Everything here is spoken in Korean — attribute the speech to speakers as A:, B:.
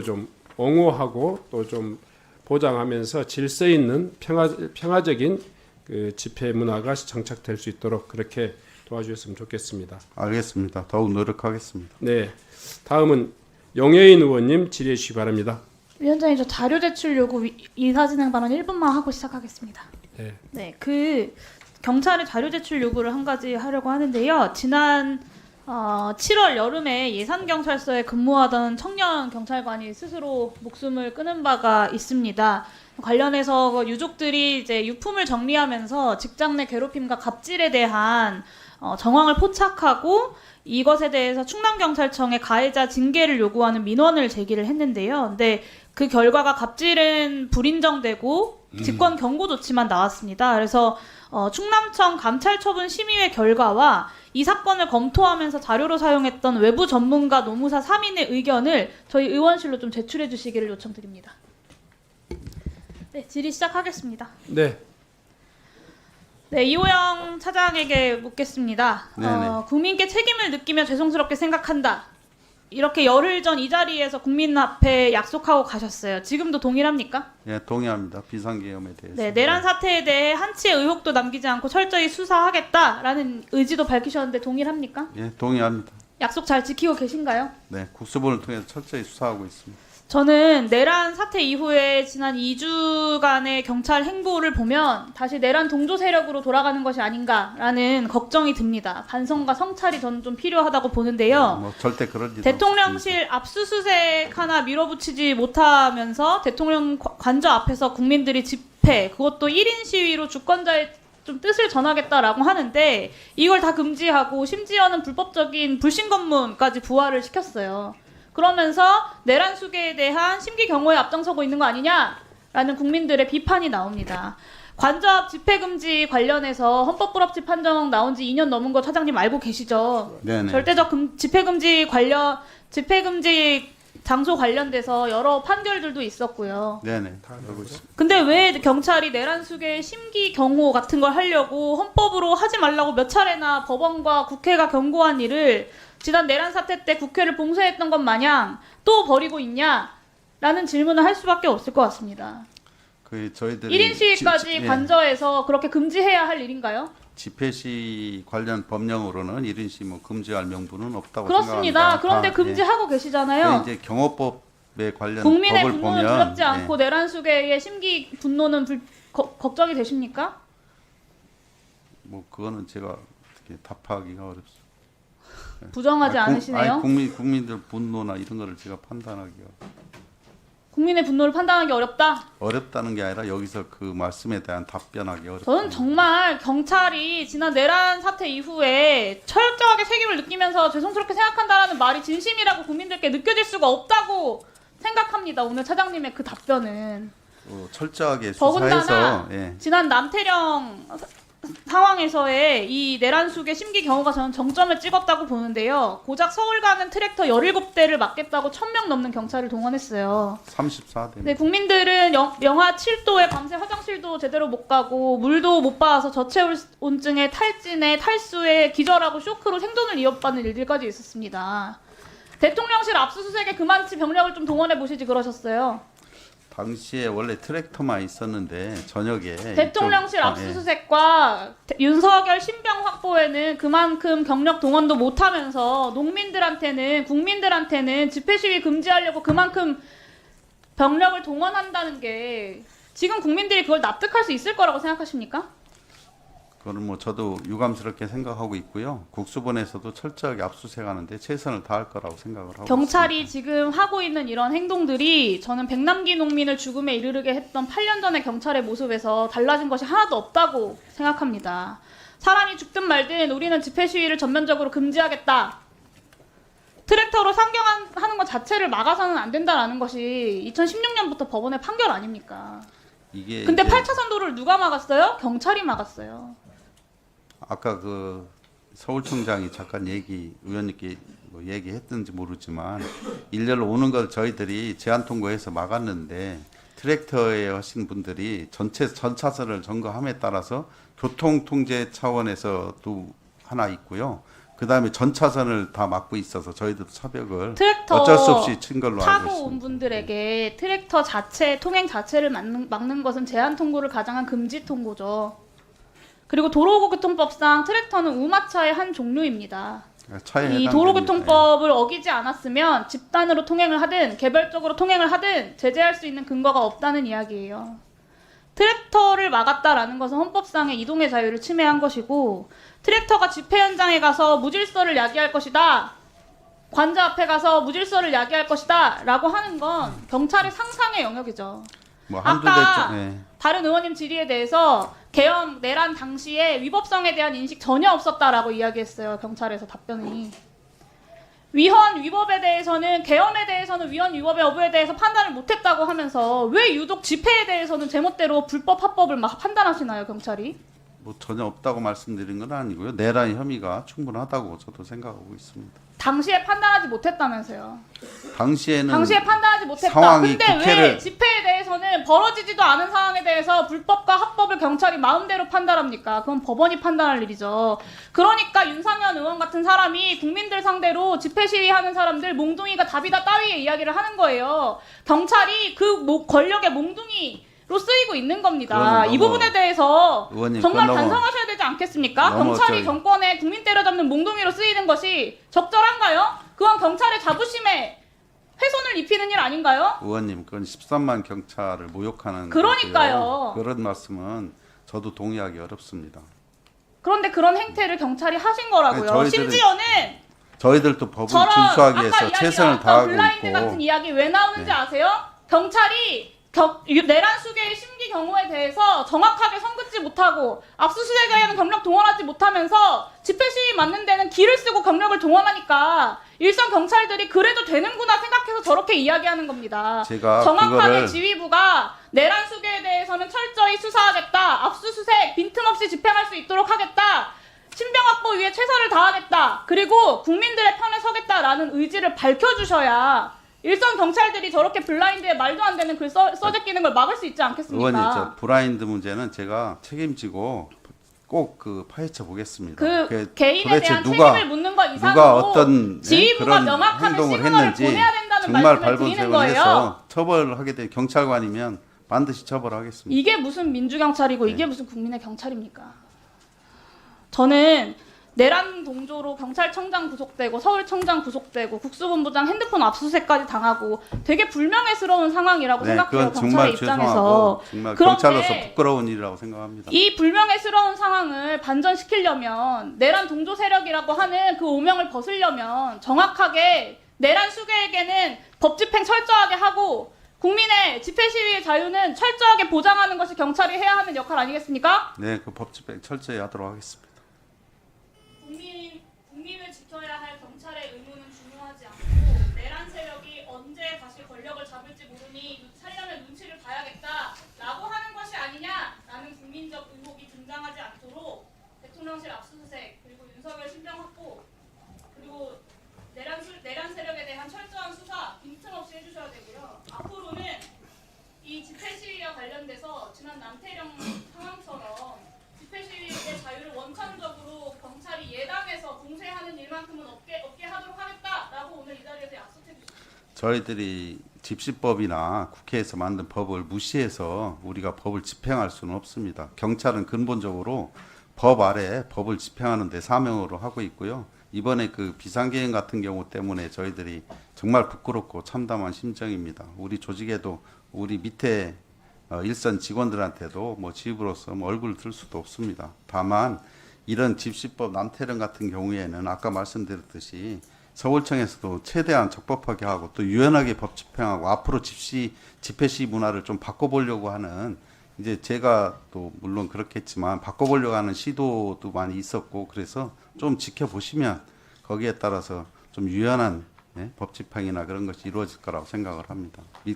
A: 좀 옹호하고 또 좀 보장하면서 질서 있는 평화적인 그 집회 문화가 정착될 수 있도록 그렇게 도와주셨으면 좋겠습니다.
B: 알겠습니다. 더욱 노력하겠습니다.
A: 네, 다음은 용혜인 의원님 질의해 주시기 바랍니다.
C: 위원장님, 저 자료 제출 요구 이사진행 발언 1분만 하고 시작하겠습니다.
A: 네.
C: 네, 그 경찰에 자료 제출 요구를 한 가지 하려고 하는데요. 지난 7월 여름에 예산경찰서에 근무하던 청년 경찰관이 스스로 목숨을 끊은 바가 있습니다. 관련해서 그 유족들이 이제 유품을 정리하면서 직장 내 괴롭힘과 갑질에 대한 정황을 포착하고 이것에 대해서 충남경찰청에 가해자 징계를 요구하는 민원을 제기를 했는데요. 근데 그 결과가 갑질은 불인정되고 직권 경고 조치만 나왔습니다. 그래서 충남청 감찰처분심의회 결과와 이 사건을 검토하면서 자료로 사용했던 외부 전문가 노무사 3인의 의견을 저희 의원실로 좀 제출해 주시기를 요청드립니다. 네, 질의 시작하겠습니다.
A: 네.
C: 네, 이호영 차장에게 묻겠습니다. 국민께 책임을 느끼며 죄송스럽게 생각한다. 이렇게 열흘 전 이 자리에서 국민 앞에 약속하고 가셨어요. 지금도 동일합니까?
B: 예, 동의합니다. 비상계엄에 대해서.
C: 네, 내란 사태에 대해 한치의 의혹도 남기지 않고 철저히 수사하겠다라는 의지도 밝히셨는데 동일합니까?
B: 예, 동의합니다.
C: 약속 잘 지키고 계신가요?
B: 네, 국수본을 통해서 철저히 수사하고 있습니다.
C: 저는 내란 사태 이후에 지난 2주간의 경찰 행보를 보면 다시 내란 동조 세력으로 돌아가는 것이 아닌가라는 걱정이 듭니다. 반성과 성찰이 저는 좀 필요하다고 보는데요.
B: 뭐 절대 그럴 일
C: 대통령실 압수수색 하나 밀어붙이지 못하면서 대통령 관저 앞에서 국민들이 집회, 그것도 1인 시위로 주권자의 좀 뜻을 전하겠다라고 하는데 이걸 다 금지하고 심지어는 불법적인 불신검문까지 부활을 시켰어요. 그러면서 내란 수계에 대한 심기 경호에 앞장서고 있는 거 아니냐라는 국민들의 비판이 나옵니다. 관저 앞 집회 금지 관련해서 헌법 불합치 판정 나온 지 2년 넘은 거 차장님 알고 계시죠?
B: 네네.
C: 절대적 집회 금지 장소 관련돼서 여러 판결들도 있었고요.
B: 네네, 다 알고 있습니다.
C: 근데 왜 경찰이 내란 수계 심기 경호 같은 걸 하려고 헌법으로 하지 말라고 몇 차례나 법원과 국회가 경고한 일을 지난 내란 사태 때 국회를 봉쇄했던 것 마냥 또 벌이고 있냐라는 질문을 할 수밖에 없을 것 같습니다.
B: 그 저희들이
C: 1인 시위까지 관저에서 그렇게 금지해야 할 일인가요?
B: 집회 시 관련 법령으로는 1인 시위 뭐 금지할 명분은 없다고
C: 그렇습니다.
B: 생각합니다.
C: 그런데 금지하고 계시잖아요.
B: 이제 경호법에 관련
C: 국민의
B: 법을
C: 분노는
B: 보면
C: 두렵지 않고 내란 수계의 심기 분노는 걱정이 되십니까?
B: 뭐 그거는 제가 어떻게 답하기가 어렵습니다.
C: 부정하지 않으시네요.
B: 국민들 분노나 이런 거를 제가 판단하기가
C: 국민의 분노를 판단하기 어렵다.
B: 어렵다는 게 아니라 여기서 그 말씀에 대한 답변하기 어렵다.
C: 저는 정말 경찰이 지난 내란 사태 이후에 철저하게 책임을 느끼면서 죄송스럽게 생각한다라는 말이 진심이라고 국민들께 느껴질 수가 없다고 생각합니다. 오늘 차장님의 그 답변은.
B: 철저하게
C: 더군다나
B: 수사해서
C: 지난 남태령 상황에서의 이 내란 수계 심기 경호가 저는 정점을 찍었다고 보는데요. 고작 서울 가는 트랙터 17대를 막겠다고 1000명 넘는 경찰을 동원했어요.
B: 34대.
C: 네, 국민들은 영하 7도에 밤새 화장실도 제대로 못 가고 물도 못 봐서 저체온증에 탈진에 탈수에 기절하고 쇼크로 생존을 이어받는 일들까지 있었습니다. 대통령실 압수수색에 그만치 병력을 좀 동원해 보시지 그러셨어요.
B: 당시에 원래 트랙터만 있었는데 저녁에
C: 대통령실 압수수색과 윤석열 신병 확보에는 그만큼 경력 동원도 못하면서 국민들한테는 집회 시위 금지하려고 그만큼 병력을 동원한다는 게 지금 국민들이 그걸 납득할 수 있을 거라고 생각하십니까?
B: 그거는 뭐 저도 유감스럽게 생각하고 있고요. 국수본에서도 철저하게 압수수색하는데 최선을 다할 거라고 생각을 하고
C: 경찰이
B: 있습니다.
C: 지금 하고 있는 이런 행동들이 저는 백남기 농민을 죽음에 이르게 했던 8년 전의 경찰의 모습에서 달라진 것이 하나도 없다고 생각합니다. 사람이 죽든 말든 우리는 집회 시위를 전면적으로 금지하겠다. 트랙터로 상경하는 것 자체를 막아서는 안 된다라는 것이 2016년부터 법원의 판결 아닙니까? 근데 8차선 도로를 누가 막았어요? 경찰이 막았어요.
B: 아까 그 서울청장이 잠깐 의원님께 뭐 얘기했든지 모르지만 일렬로 오는 걸 저희들이 제한 통과해서 막았는데 트랙터에 하신 분들이 전 차선을 점거함에 따라서 교통 통제 차원에서도 하나 있고요. 그다음에 전 차선을 다 막고 있어서 저희도 차벽을
C: 트랙터
B: 어쩔 수 없이 친 걸로 알고
C: 타고 온
B: 있습니다.
C: 분들에게 트랙터 자체 통행 자체를 막는 것은 제한 통고를 가장한 금지 통고죠. 그리고 도로교통법상 트랙터는 우마차의 한 종류입니다.
B: 차에
C: 이
B: 해당됩니다.
C: 도로교통법을 어기지 않았으면 집단으로 통행을 하든 개별적으로 통행을 하든 제재할 수 있는 근거가 없다는 이야기예요. 트랙터를 막았다라는 것은 헌법상의 이동의 자유를 침해한 것이고 트랙터가 집회 현장에 가서 무질서를 야기할 것이다. 관저 앞에 가서 무질서를 야기할 것이다 라고 하는 건 경찰의 상상의 영역이죠.
B: 뭐 한두
C: 아까
B: 대 예.
C: 다른 의원님 질의에 대해서 계엄 내란 당시에 위법성에 대한 인식 전혀 없었다라고 이야기했어요. 경찰에서 답변이. 위헌 위법에 대해서는 계엄에 대해서는 위헌 위법의 여부에 대해서 판단을 못했다고 하면서 왜 유독 집회에 대해서는 제멋대로 불법 합법을 막 판단하시나요, 경찰이?
B: 뭐 전혀 없다고 말씀드린 건 아니고요. 내란 혐의가 충분하다고 저도 생각하고 있습니다.
C: 당시에 판단하지 못했다면서요.
B: 당시에
C: 판단하지 못했다.
B: 상황이
C: 근데 왜
B: 국회를
C: 집회에 대해서는 벌어지지도 않은 상황에 대해서 불법과 합법을 경찰이 마음대로 판단합니까? 그건 법원이 판단할 일이죠. 그러니까 윤상현 의원 같은 사람이 국민들 상대로 집회 시위하는 사람들 몽둥이가 답이다 따위의 이야기를 하는 거예요. 경찰이 그 권력의 몽둥이로 쓰이고 있는 겁니다.
B: 그거는
C: 이 부분에 대해서
B: 의원님,
C: 정말
B: 그건 너무-
C: 반성하셔야 되지 않겠습니까?
B: 너무
C: 경찰이
B: 저기-
C: 정권에 국민 때려잡는 몽둥이로 쓰이는 것이 적절한가요? 그건 경찰의 자부심에 훼손을 입히는 일 아닌가요?
B: 의원님 그건 13만 경찰을 모욕하는
C: 그러니까요.
B: 거고요. 그런 말씀은 저도 동의하기 어렵습니다.
C: 그런데 그런 행태를 경찰이 하신 거라고요.
B: 아니, 저희들은
C: 심지어는
B: 저희들도 법을
C: 저런
B: 준수하기
C: 아까
B: 위해서 최선을
C: 이야기했던
B: 다하고
C: 블라인드
B: 있고
C: 같은 이야기 왜 나오는지
B: 네.
C: 아세요? 경찰이 내란 수계의 심기 경우에 대해서 정확하게 선긋지 못하고 압수수색에는 경력 동원하지 못하면서 집회 시위 맞는 데는 기를 쓰고 경력을 동원하니까 일선 경찰들이 그래도 되는구나 생각해서 저렇게 이야기하는 겁니다.
B: 제가
C: 정확하게
B: 그거를-
C: 지휘부가 내란 수계에 대해서는 철저히 수사하겠다. 압수수색 빈틈없이 집행할 수 있도록 하겠다. 신병 확보 위해 최선을 다하겠다. 그리고 국민들의 편에 서겠다라는 의지를 밝혀주셔야 일선 경찰들이 저렇게 블라인드에 말도 안 되는 글 써제끼는 걸 막을 수 있지 않겠습니까?
B: 의원님 저 브라인드 문제는 제가 책임지고 꼭 그 파헤쳐 보겠습니다.
C: 그 개인에
B: 도대체
C: 대한
B: 누가
C: 책임을 묻는 것 이상으로
B: 누가 어떤
C: 지휘부가
B: 그런
C: 명확한
B: 행동을
C: 시그널을
B: 했는지
C: 보내야 된다는
B: 정말
C: 말씀을
B: 발본색을
C: 드리는 거예요.
B: 해서 처벌하게 된 경찰관이면 반드시 처벌하겠습니다.
C: 이게 무슨 민주경찰이고 이게 무슨 국민의 경찰입니까? 저는 내란 동조로 경찰청장 구속되고 서울청장 구속되고 국수본부장 핸드폰 압수수색까지 당하고 되게 불명예스러운 상황이라고 생각해요.
B: 그건
C: 경찰의
B: 정말
C: 입장에서.
B: 죄송하고 정말
C: 그런데
B: 경찰로서 부끄러운 일이라고 생각합니다.
C: 이 불명예스러운 상황을 반전시키려면 내란 동조 세력이라고 하는 그 오명을 벗으려면 정확하게 내란 수괴에게는 법 집행 철저하게 하고 국민의 집회 시위의 자유는 철저하게 보장하는 것이 경찰이 해야 하는 역할 아니겠습니까?
B: 네, 그 법 집행 철저히 하도록 하겠습니다.
C: 국민을 지켜야 할 경찰의 의무는 중요하지 않고 내란 세력이 언제 다시 권력을 잡을지 모르니 살려면 눈치를 봐야겠다라고 하는 것이 아니냐라는 국민적 의혹이 등장하지 않도록 대통령실 압수수색 그리고 윤석열 신병 확보 그리고 내란 세력에 대한 철저한 수사 빈틈없이 해주셔야 되고요. 앞으로는 이 집회 시위와 관련돼서 지난 남태령 상황처럼 집회 시위의 자유를 원천적으로 경찰이 예당해서 봉쇄하는 일만큼은 없게 하도록 하겠다라고 오늘 이 자리에서 약속해 주십시오.
B: 저희들이 집시법이나 국회에서 만든 법을 무시해서 우리가 법을 집행할 수는 없습니다. 경찰은 근본적으로 법 아래 법을 집행하는 데 사명으로 하고 있고요. 이번에 그 비상계엄 같은 경우 때문에 저희들이 정말 부끄럽고 참담한 심정입니다. 우리 조직에도 우리 밑에 일선 직원들한테도 뭐 지휘부로서 뭐 얼굴을 들 수도 없습니다. 다만 이런 집시법 남태령 같은 경우에는 아까 말씀드렸듯이 서울청에서도 최대한 적법하게 하고 또 유연하게 법 집행하고 앞으로 집회 시위 문화를 좀 바꿔보려고 하는 이제 제가 또 물론 그렇겠지만 바꿔보려고 하는 시도도 많이 있었고 그래서 좀 지켜보시면 거기에 따라서 좀 유연한 법 집행이나 그런 것이 이루어질 거라고 생각을 합니다.